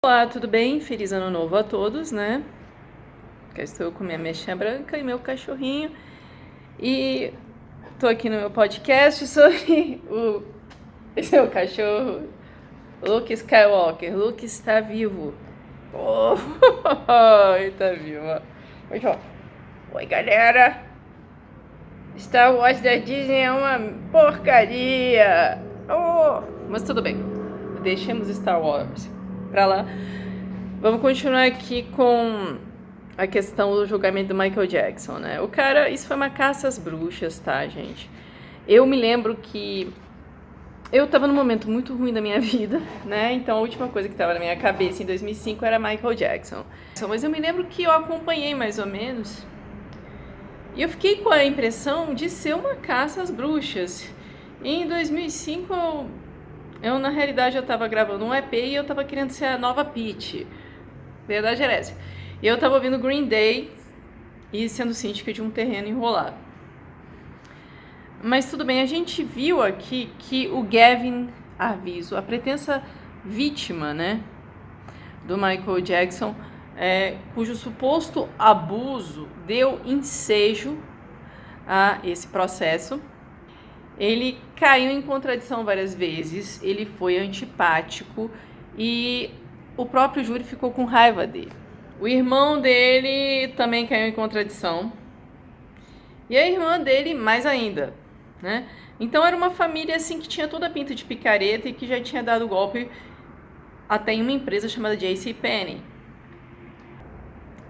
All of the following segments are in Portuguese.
Olá, tudo bem? Feliz ano novo a todos, né? Cá estou com minha mexinha branca e meu cachorrinho. E tô aqui no meu podcast sobre o seu cachorro, Luke Skywalker. Luke está vivo. Oh, ele tá vivo, ó. Oi, galera. Star Wars da Disney é uma porcaria. Oh, mas tudo bem. Deixemos Star Wars pra lá. Vamos continuar aqui com a questão do julgamento do Michael Jackson, né? O cara, isso foi uma caça às bruxas, tá, gente? Eu me lembro que eu tava num momento muito ruim da minha vida, né? Então a última coisa que tava na minha cabeça em 2005 era Michael Jackson. Mas eu me lembro que eu acompanhei mais ou menos e eu fiquei com a impressão de ser uma caça às bruxas. E em 2005 eu na realidade eu tava gravando um EP e eu tava querendo ser a nova Peach. Verdade era essa. E eu tava ouvindo Green Day e sendo síndica de um terreno enrolado. Mas tudo bem, a gente viu aqui que o Gavin Arvizo, a pretensa vítima, né, do Michael Jackson, cujo suposto abuso deu ensejo a esse processo, ele caiu em contradição várias vezes, ele foi antipático e o próprio júri ficou com raiva dele. O irmão dele também caiu em contradição. E a irmã dele mais ainda, né? Então era uma família assim que tinha toda a pinta de picareta e que já tinha dado golpe até em uma empresa chamada JCPenney.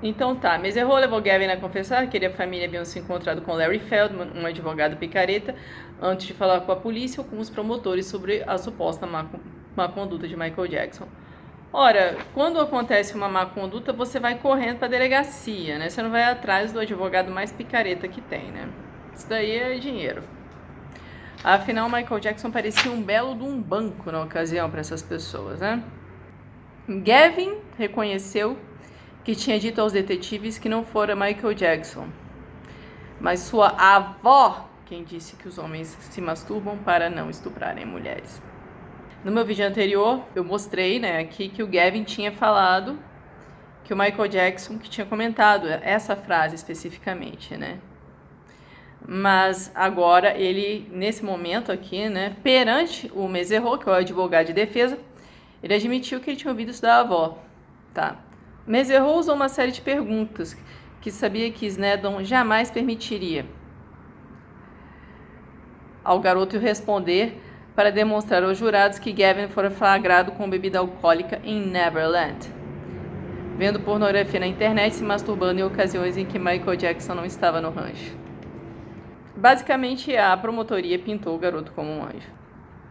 Então tá, Meserro levou Gavin a confessar que ele e a família haviam se encontrado com Larry Feldman, um advogado picareta, antes de falar com a polícia ou com os promotores sobre a suposta má conduta de Michael Jackson. Ora, quando acontece uma má conduta, você vai correndo para a delegacia, né? Você não vai atrás do advogado mais picareta que tem, né? Isso daí é dinheiro. Afinal, Michael Jackson parecia um belo de um banco na ocasião para essas pessoas, né? Gavin reconheceu que tinha dito aos detetives que não fora Michael Jackson, mas sua avó quem disse que os homens se masturbam para não estuprarem mulheres. No meu vídeo anterior, eu mostrei, né, aqui que o Gavin tinha falado que o Michael Jackson que tinha comentado essa frase especificamente, né? Mas agora ele, nesse momento aqui, né, perante o Meserro, que é o advogado de defesa, ele admitiu que ele tinha ouvido isso da avó, tá? Meserro usou uma série de perguntas que sabia que Snedon jamais permitiria ao garoto responder para demonstrar aos jurados que Gavin fora flagrado com bebida alcoólica em Neverland, vendo pornografia na internet e se masturbando em ocasiões em que Michael Jackson não estava no rancho. Basicamente, a promotoria pintou o garoto como um anjo.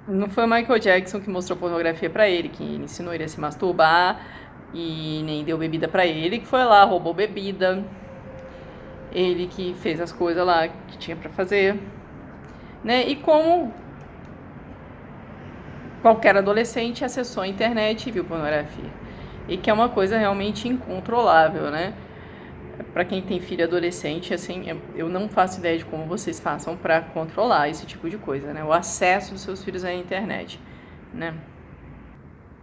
Não foi o Michael Jackson que mostrou pornografia para ele, que ensinou ele a se masturbar e nem deu bebida para ele, que foi lá, roubou bebida, ele que fez as coisas lá que tinha para fazer, né? E como qualquer adolescente acessou a internet e viu pornografia. E que é uma coisa realmente incontrolável, né? Para quem tem filho adolescente, assim, eu não faço ideia de como vocês façam para controlar esse tipo de coisa, né? O acesso dos seus filhos à internet, né?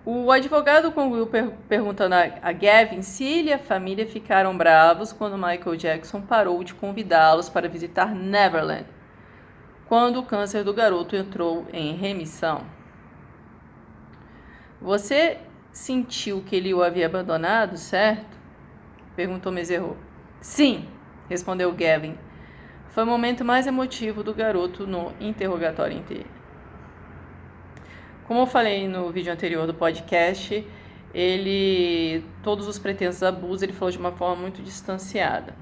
O advogado concluiu perguntando a Gavin se ele e a família ficaram bravos quando Michael Jackson parou de convidá-los para visitar Neverland, quando o câncer do garoto entrou em remissão. Você sentiu que ele o havia abandonado, certo? Perguntou Meserro. Sim, respondeu Gavin. Foi o momento mais emotivo do garoto no interrogatório inteiro. Como eu falei no vídeo anterior do podcast, todos os pretensos abusos, ele falou de uma forma muito distanciada.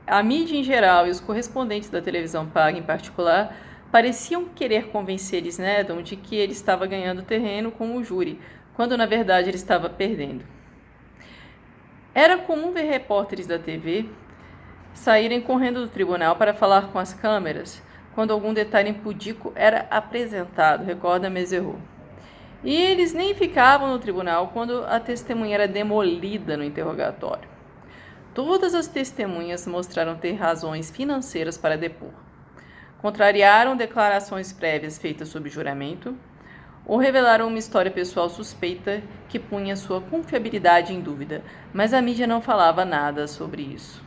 A mídia em geral e os correspondentes da televisão paga em particular pareciam querer convencer Snedon de que ele estava ganhando terreno com o júri, quando na verdade ele estava perdendo. Era comum ver repórteres da TV saírem correndo do tribunal para falar com as câmeras quando algum detalhe impudico era apresentado, recorda Meserro. E eles nem ficavam no tribunal quando a testemunha era demolida no interrogatório. Todas as testemunhas mostraram ter razões financeiras para depor. Contrariaram declarações prévias feitas sob juramento ou revelaram uma história pessoal suspeita que punha sua confiabilidade em dúvida, mas a mídia não falava nada sobre isso.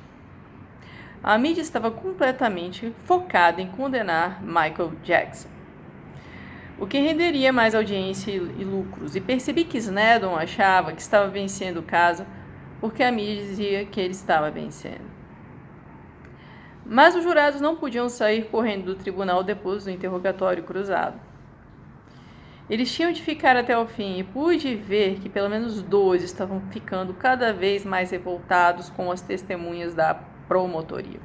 A mídia estava completamente focada em condenar Michael Jackson, o que renderia mais audiência e lucros, e percebi que Snedon achava que estava vencendo o caso porque a mídia dizia que ele estava vencendo. Mas os jurados não podiam sair correndo do tribunal depois do interrogatório cruzado. Eles tinham de ficar até o fim e pude ver que pelo menos 2 estavam ficando cada vez mais revoltados com as testemunhas da promotoria.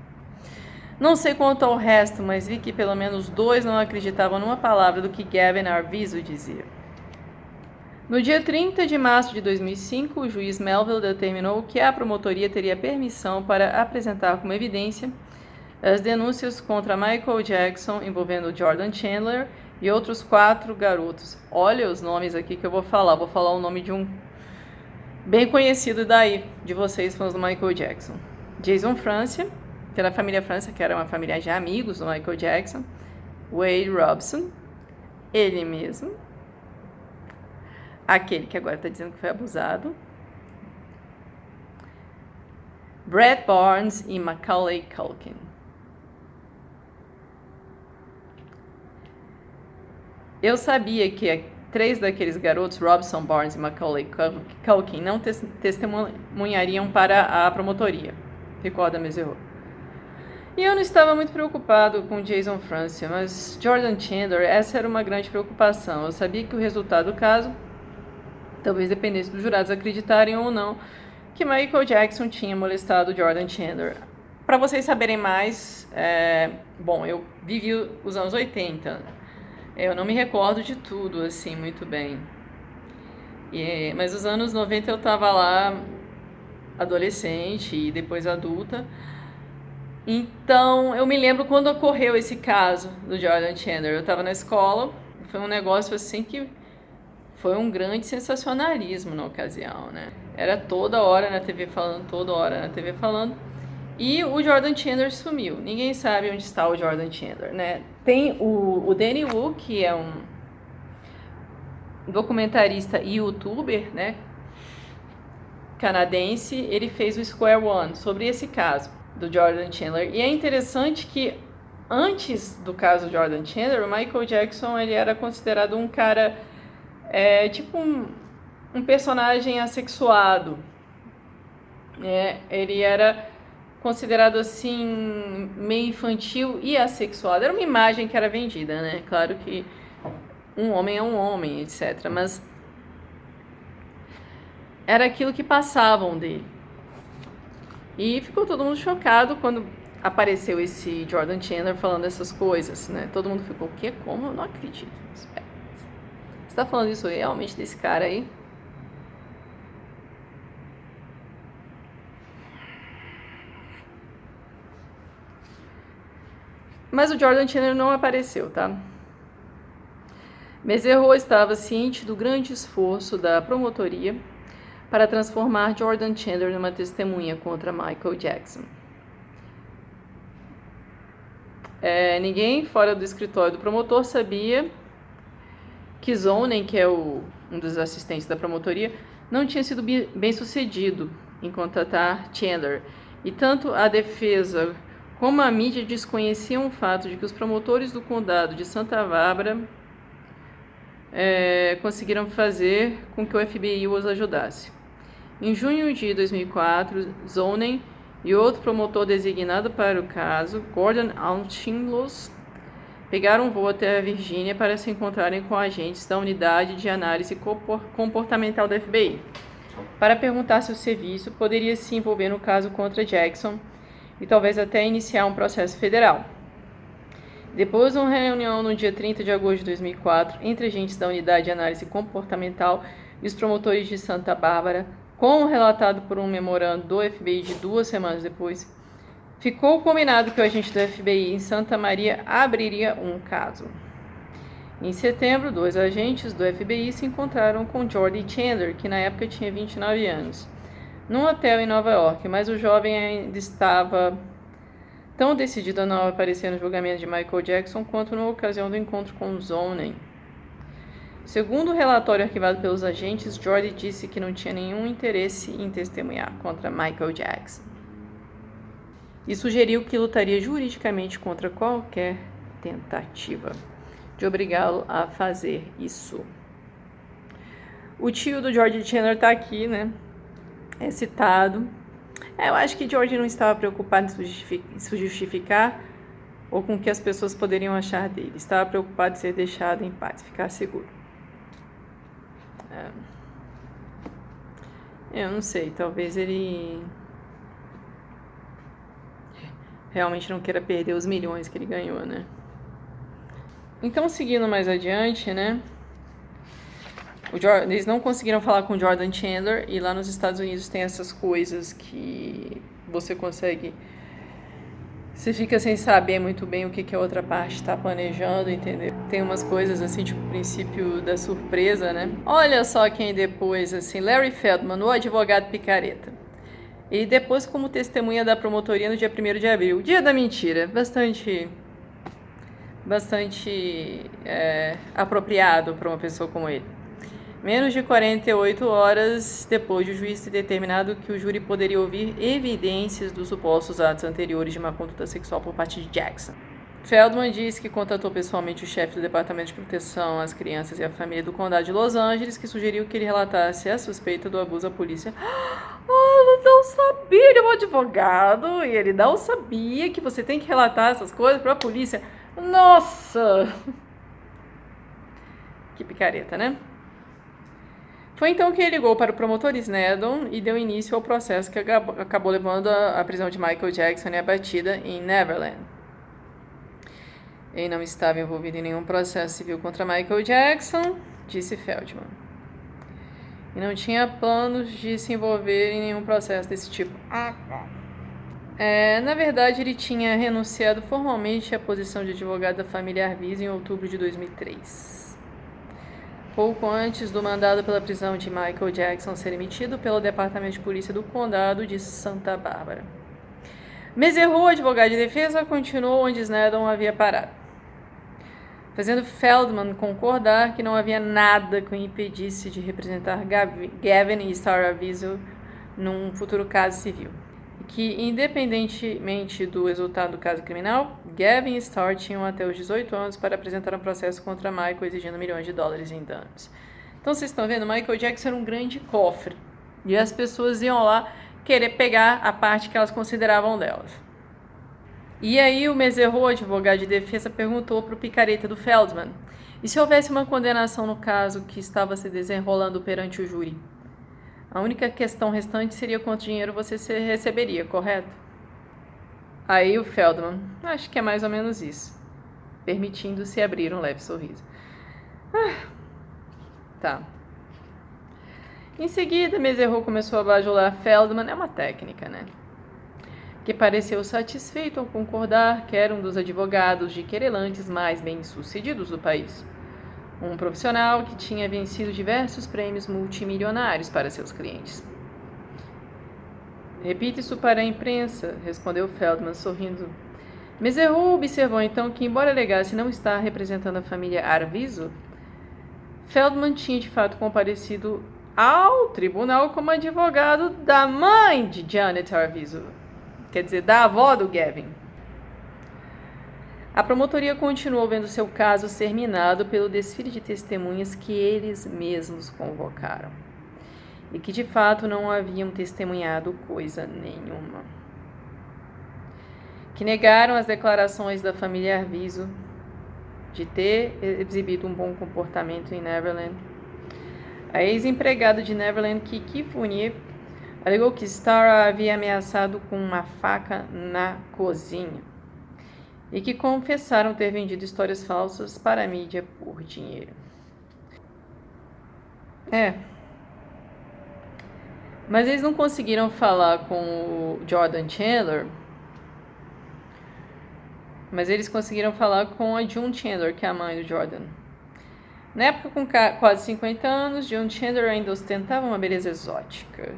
Não sei quanto ao resto, mas vi que pelo menos 2 não acreditavam numa palavra do que Gavin Arvizo dizia. No dia 30 de março de 2005, o juiz Melville determinou que a promotoria teria permissão para apresentar como evidência as denúncias contra Michael Jackson envolvendo Jordan Chandler e outros 4 garotos. Olha os nomes aqui que eu vou falar o nome de um bem conhecido daí, de vocês fãs do Michael Jackson. Jason Francia, que era a família Francia, que era uma família de amigos do Michael Jackson. Wade Robson, ele mesmo. Aquele que agora está dizendo que foi abusado. Brett Barnes e Macaulay Culkin. Eu sabia que 3 daqueles garotos, Robson, Barnes e Macaulay Culkin, não testemunhariam para a promotoria, recorda Meserro. E eu não estava muito preocupado com Jason Francia, mas Jordan Chandler, essa era uma grande preocupação. Eu sabia que o resultado do caso talvez dependesse dos jurados acreditarem ou não que Michael Jackson tinha molestado Jordan Chandler. Para vocês saberem mais, eu vivi os anos 80. Eu não me recordo de tudo, assim, muito bem. Mas nos anos 90 eu estava lá, adolescente e depois adulta. Então, eu me lembro quando ocorreu esse caso do Jordan Chandler. Eu estava na escola, foi um negócio assim que foi um grande sensacionalismo na ocasião, né? Era toda hora na TV falando, E o Jordan Chandler sumiu. Ninguém sabe onde está o Jordan Chandler, né? Tem o Danny Wu, que é um documentarista e youtuber, né? Canadense. Ele fez o Square One sobre esse caso do Jordan Chandler. E é interessante que antes do caso Jordan Chandler, o Michael Jackson ele era considerado um cara tipo um personagem assexuado. Ele era considerado assim meio infantil e assexuado. Era uma imagem que era vendida, né? Claro que um homem é um homem, etc. Mas era aquilo que passavam dele. E ficou todo mundo chocado quando apareceu esse Jordan Chandler falando essas coisas, né? Todo mundo ficou, o quê? Como? Eu não acredito. Você tá falando isso realmente desse cara aí? Mas o Jordan Chandler não apareceu, tá? Meserro estava ciente do grande esforço da promotoria para transformar Jordan Chandler numa testemunha contra Michael Jackson. Ninguém fora do escritório do promotor sabia que Zonen, que é um dos assistentes da promotoria, não tinha sido bem sucedido em contratar Chandler. E tanto a defesa como a mídia desconheciam o fato de que os promotores do condado de Santa Bárbara conseguiram fazer com que o FBI os ajudasse. Em junho de 2004, Zonen e outro promotor designado para o caso, Gordon Auchincloss, pegaram um voo até a Virgínia para se encontrarem com agentes da Unidade de Análise Comportamental da FBI, para perguntar se o serviço poderia se envolver no caso contra Jackson e talvez até iniciar um processo federal. Depois de uma reunião no dia 30 de agosto de 2004 entre agentes da Unidade de Análise Comportamental e os promotores de Santa Bárbara, como relatado por um memorando do FBI de 2 semanas depois, ficou combinado que o agente do FBI em Santa Maria abriria um caso. Em setembro, 2 agentes do FBI se encontraram com Jordy Chandler, que na época tinha 29 anos, num hotel em Nova York, mas o jovem ainda estava tão decidido a não aparecer no julgamento de Michael Jackson quanto na ocasião do encontro com Zonen. Segundo o relatório arquivado pelos agentes, Jordi disse que não tinha nenhum interesse em testemunhar contra Michael Jackson e sugeriu que lutaria juridicamente contra qualquer tentativa de obrigá-lo a fazer isso. O tio do George Chandler está aqui, né? É citado. Eu acho que George não estava preocupado em se justificar ou com o que as pessoas poderiam achar dele. Estava preocupado em ser deixado em paz, ficar seguro. Eu não sei, talvez ele realmente não queira perder os milhões que ele ganhou, né? Então, seguindo mais adiante, né? Eles não conseguiram falar com o Jordan Chandler, e lá nos Estados Unidos tem essas coisas que você consegue... Você fica sem saber muito bem o que a outra parte está planejando, entendeu? Tem umas coisas assim, tipo o princípio da surpresa, né? Olha só quem depois, assim, Larry Feldman, o advogado picareta. E depois como testemunha da promotoria no dia 1º de abril. Dia da mentira. Bastante apropriado para uma pessoa como ele. Menos de 48 horas depois de o juiz ter determinado que o júri poderia ouvir evidências dos supostos atos anteriores de uma conduta sexual por parte de Jackson. Feldman disse que contatou pessoalmente o chefe do Departamento de Proteção às Crianças e à Família do Condado de Los Angeles, que sugeriu que ele relatasse a suspeita do abuso à polícia. Ele não sabia, ele é um advogado, e ele não sabia que você tem que relatar essas coisas para a polícia. Nossa! Que picareta, né? Foi então que ele ligou para o promotor Snedden e deu início ao processo que acabou levando à prisão de Michael Jackson e a batida em Neverland. Ele não estava envolvido em nenhum processo civil contra Michael Jackson, disse Feldman. E não tinha planos de se envolver em nenhum processo desse tipo. Na verdade, ele tinha renunciado formalmente à posição de advogado da família Arvizo em outubro de 2003. Pouco antes do mandado pela prisão de Michael Jackson ser emitido pelo Departamento de Polícia do Condado de Santa Bárbara. Mesereau, advogado de defesa, continuou onde Snedden havia parado, fazendo Feldman concordar que não havia nada que o impedisse de representar Gavin e Star Arvizo num futuro caso civil. Que, independentemente do resultado do caso criminal, Gavin e Starr tinham até os 18 anos para apresentar um processo contra Michael exigindo milhões de dólares em danos. Então, vocês estão vendo, Michael Jackson era um grande cofre. E as pessoas iam lá querer pegar a parte que elas consideravam delas. E aí o Mesereau, advogado de defesa, perguntou para o picareta do Feldman: e se houvesse uma condenação no caso que estava se desenrolando perante o júri? A única questão restante seria quanto dinheiro você receberia, correto? Aí o Feldman, acho que é mais ou menos isso, permitindo-se abrir um leve sorriso. Tá. Em seguida, Mesereau começou a bajular Feldman, é uma técnica, né? Que pareceu satisfeito ao concordar que era um dos advogados de querelantes mais bem-sucedidos do país. Um profissional que tinha vencido diversos prêmios multimilionários para seus clientes. Repita isso para a imprensa, respondeu Feldman, sorrindo. Mesereau observou então que, embora alegasse não estar representando a família Arvizo, Feldman tinha de fato comparecido ao tribunal como advogado da mãe de Janet Arvizo, quer dizer, da avó do Gavin. A promotoria continuou vendo seu caso ser minado pelo desfile de testemunhas que eles mesmos convocaram e que de fato não haviam testemunhado coisa nenhuma. Que negaram as declarações da família Arvizo de ter exibido um bom comportamento em Neverland. A ex-empregada de Neverland, Kiki Fournier, alegou que Starr a havia ameaçado com uma faca na cozinha e que confessaram ter vendido histórias falsas para a mídia por dinheiro. Mas eles não conseguiram falar com o Jordan Chandler, mas eles conseguiram falar com a June Chandler, que é a mãe do Jordan. Na época, com quase 50 anos, June Chandler ainda ostentava uma beleza exótica,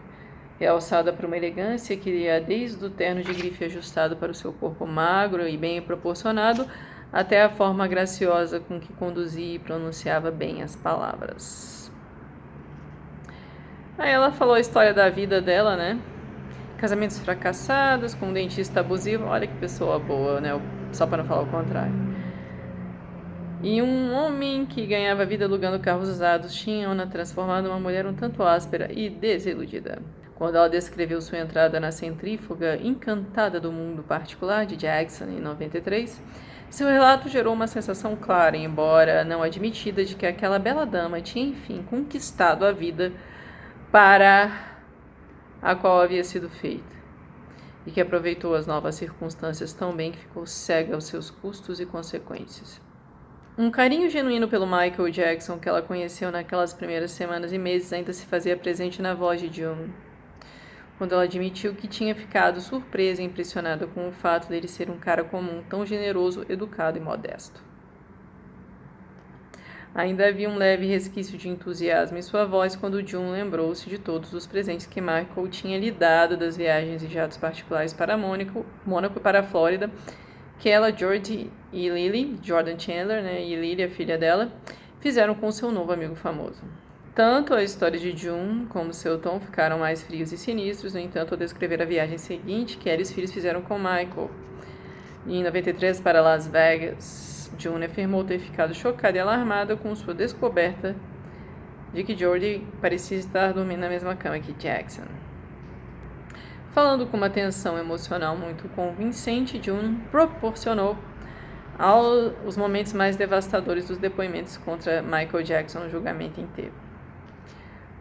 realçada por uma elegância que ia desde o terno de grife ajustado para o seu corpo magro e bem proporcionado, até a forma graciosa com que conduzia e pronunciava bem as palavras. Aí ela falou a história da vida dela, né? Casamentos fracassados, com um dentista abusivo. Olha que pessoa boa, né? Só para não falar o contrário. E um homem que ganhava vida alugando carros usados tinha Ona transformado uma mulher um tanto áspera e desiludida. Quando ela descreveu sua entrada na centrífuga encantada do mundo particular de Jackson em 93, seu relato gerou uma sensação clara, embora não admitida, de que aquela bela dama tinha enfim conquistado a vida para a qual havia sido feita, e que aproveitou as novas circunstâncias tão bem que ficou cega aos seus custos e consequências. Um carinho genuíno pelo Michael Jackson que ela conheceu naquelas primeiras semanas e meses ainda se fazia presente na voz de June, quando ela admitiu que tinha ficado surpresa e impressionada com o fato dele ser um cara comum, tão generoso, educado e modesto. Ainda havia um leve resquício de entusiasmo em sua voz quando June lembrou-se de todos os presentes que Michael tinha lhe dado, das viagens e jatos particulares para Mônaco e para a Flórida, que ela, George e Lily, Jordan Chandler, né, e Lily, a filha dela, fizeram com seu novo amigo famoso. Tanto a história de June como seu tom ficaram mais frios e sinistros. No entanto, ao descrever a viagem seguinte que ela e os filhos fizeram com Michael em 93 para Las Vegas, June afirmou ter ficado chocada e alarmada com sua descoberta de que George parecia estar dormindo na mesma cama que Jackson. Falando com uma tensão emocional muito convincente, June proporcionou os momentos mais devastadores dos depoimentos contra Michael Jackson no julgamento inteiro.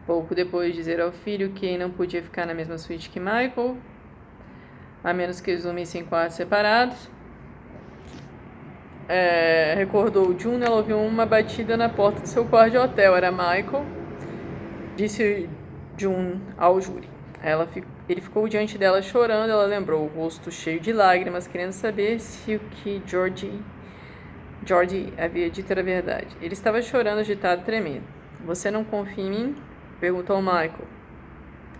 Pouco depois de dizer ao filho que não podia ficar na mesma suíte que Michael, a menos que eles dormissem em quartos separados, recordou June, ela ouviu uma batida na porta do seu quarto de hotel. Era Michael, disse June ao júri. Ele ficou diante dela chorando. Ela lembrou o rosto cheio de lágrimas, querendo saber se o que George havia dito era verdade. Ele estava chorando, agitado, tremendo. Você não confia em mim? Perguntou Michael.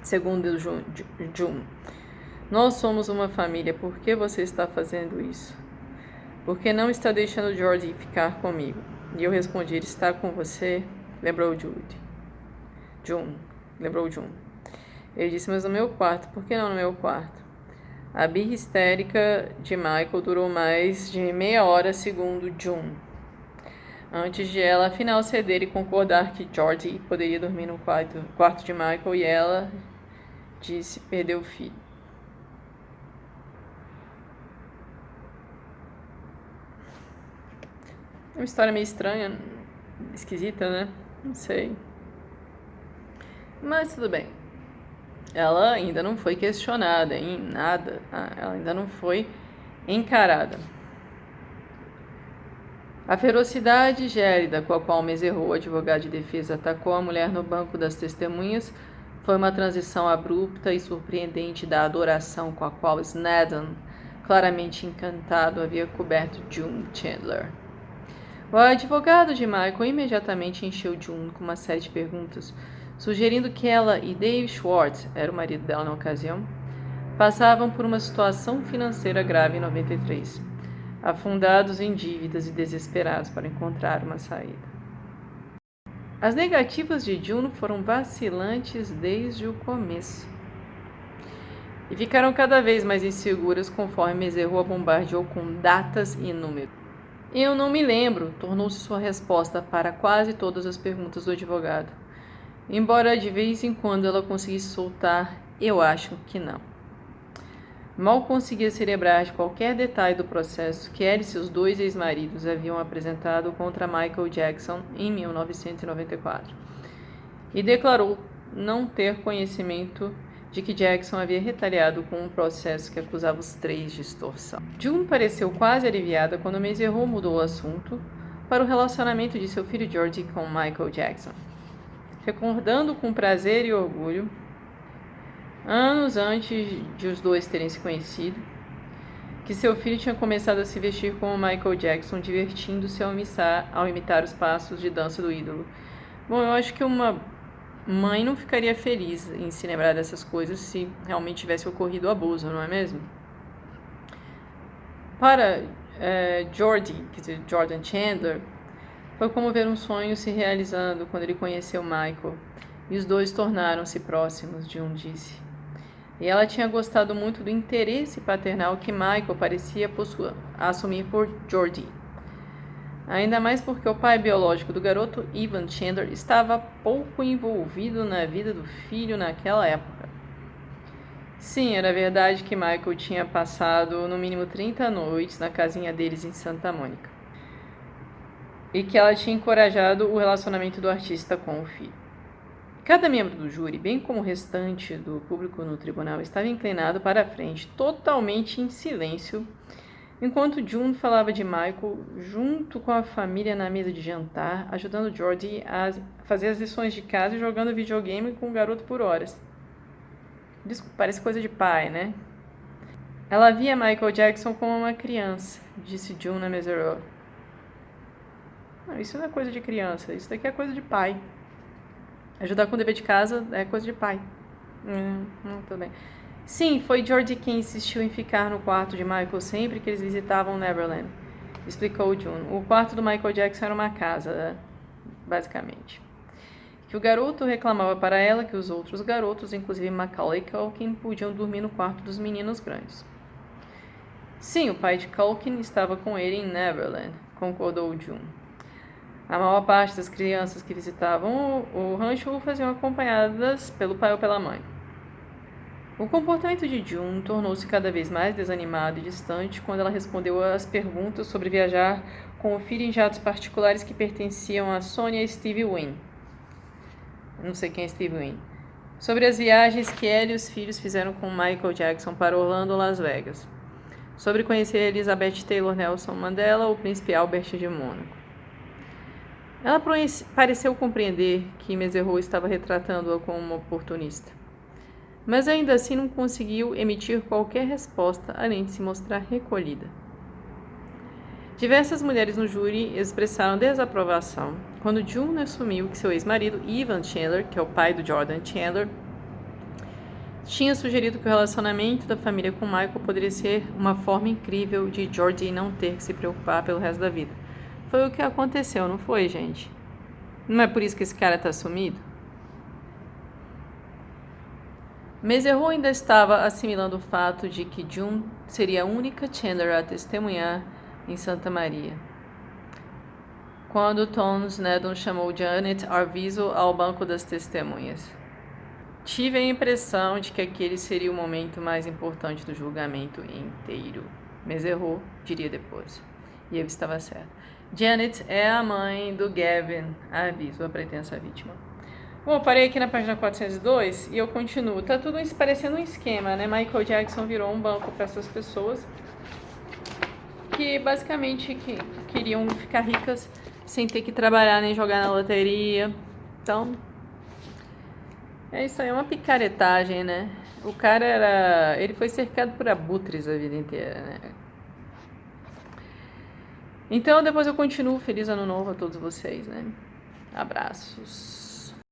Segundo June, nós somos uma família. Por que você está fazendo isso? Por que não está deixando George ficar comigo? E eu respondi, ele está com você? Lembrou June. Ele disse, mas no meu quarto. Por que não no meu quarto? A birra histérica de Michael durou mais de meia hora, segundo June, antes de ela afinal ceder e concordar que George poderia dormir no quarto de Michael, e ela disse perdeu o filho. É uma história meio estranha, esquisita, né? Não sei. Mas tudo bem. Ela ainda não foi questionada em nada. Ela ainda não foi encarada. A ferocidade gélida com a qual Meserrow, advogado de defesa, atacou a mulher no banco das testemunhas foi uma transição abrupta e surpreendente da adoração com a qual Snedden, claramente encantado, havia coberto June Chandler. O advogado de Michael imediatamente encheu June com uma série de perguntas, sugerindo que ela e Dave Schwartz, era o marido dela na ocasião, passavam por uma situação financeira grave em 93, afundados em dívidas e desesperados para encontrar uma saída. As negativas de June foram vacilantes desde o começo e ficaram cada vez mais inseguras conforme Meserrow a bombardeou com datas e números. Eu não me lembro, tornou-se sua resposta para quase todas as perguntas do advogado, embora de vez em quando ela conseguisse soltar, eu acho que não. Mal conseguia se lembrar de qualquer detalhe do processo que ela e seus dois ex-maridos haviam apresentado contra Michael Jackson em 1994, e declarou não ter conhecimento de que Jackson havia retaliado com um processo que acusava os três de extorsão. June pareceu quase aliviada quando Meserrow mudou o assunto para o relacionamento de seu filho George com Michael Jackson, recordando com prazer e orgulho, anos antes de os dois terem se conhecido, que seu filho tinha começado a se vestir como Michael Jackson, divertindo-se ao imitar os passos de dança do ídolo. Bom, eu acho que uma mãe não ficaria feliz em se lembrar dessas coisas se realmente tivesse ocorrido o abuso, não é mesmo? Para Jordi, quer dizer, Jordan Chandler, foi como ver um sonho se realizando quando ele conheceu Michael, e os dois tornaram-se próximos, June disse. E ela tinha gostado muito do interesse paternal que Michael parecia assumir por Jordi. Ainda mais porque o pai biológico do garoto, Ivan Chandler, estava pouco envolvido na vida do filho naquela época. Sim, era verdade que Michael tinha passado no mínimo 30 noites na casinha deles em Santa Mônica. E que ela tinha encorajado o relacionamento do artista com o filho. Cada membro do júri, bem como o restante do público no tribunal, estava inclinado para a frente, totalmente em silêncio, enquanto June falava de Michael junto com a família na mesa de jantar, ajudando Jordi a fazer as lições de casa e jogando videogame com o garoto por horas. Desculpa, parece coisa de pai, né? Ela via Michael Jackson como uma criança, disse June a Mesereau. Não, isso não é coisa de criança, isso daqui é coisa de pai. Ajudar com o dever de casa é coisa de pai. Tudo bem. Sim, foi Jordi quem insistiu em ficar no quarto de Michael sempre que eles visitavam Neverland, explicou June. O quarto do Michael Jackson era uma casa, basicamente. Que o garoto reclamava para ela que os outros garotos, inclusive Macaulay Culkin, podiam dormir no quarto dos meninos grandes. Sim, o pai de Culkin estava com ele em Neverland, concordou June. A maior parte das crianças que visitavam o rancho o faziam acompanhadas pelo pai ou pela mãe. O comportamento de June tornou-se cada vez mais desanimado e distante quando ela respondeu às perguntas sobre viajar com o filho em jatos particulares que pertenciam a Sonia e Steve Wynn. Não sei quem é Steve Wynn. Sobre as viagens que ela e os filhos fizeram com Michael Jackson para Orlando ou Las Vegas. Sobre conhecer Elizabeth Taylor Nelson Mandela ou o príncipe Albert de Mônaco. Ela pareceu compreender que Mesereau estava retratando-a como uma oportunista, mas ainda assim não conseguiu emitir qualquer resposta além de se mostrar recolhida. Diversas mulheres no júri expressaram desaprovação quando June assumiu que seu ex-marido, Ivan Chandler, que é o pai do Jordan Chandler, tinha sugerido que o relacionamento da família com Michael poderia ser uma forma incrível de Jordi não ter que se preocupar pelo resto da vida. Foi o que aconteceu, não foi, gente? Não é por isso que esse cara tá sumido? Mesereau ainda estava assimilando o fato de que June seria a única Chandler a testemunhar em Santa Maria. Quando Tom Sneddon chamou Janet Arvizo ao banco das testemunhas. Tive a impressão de que aquele seria o momento mais importante do julgamento inteiro. Mesereau diria depois. E ele estava certo. Janet é a mãe do Gavin Arvizo, a pretensa vítima. Bom, parei aqui na página 402 e eu continuo. Tá tudo parecendo um esquema, né? Michael Jackson virou um banco para essas pessoas que basicamente queriam ficar ricas sem ter que trabalhar nem jogar na loteria. Então, é isso aí, é uma picaretagem, né? O cara ele foi cercado por abutres a vida inteira, né? Então, depois eu continuo. Feliz ano novo a todos vocês, né? Abraços.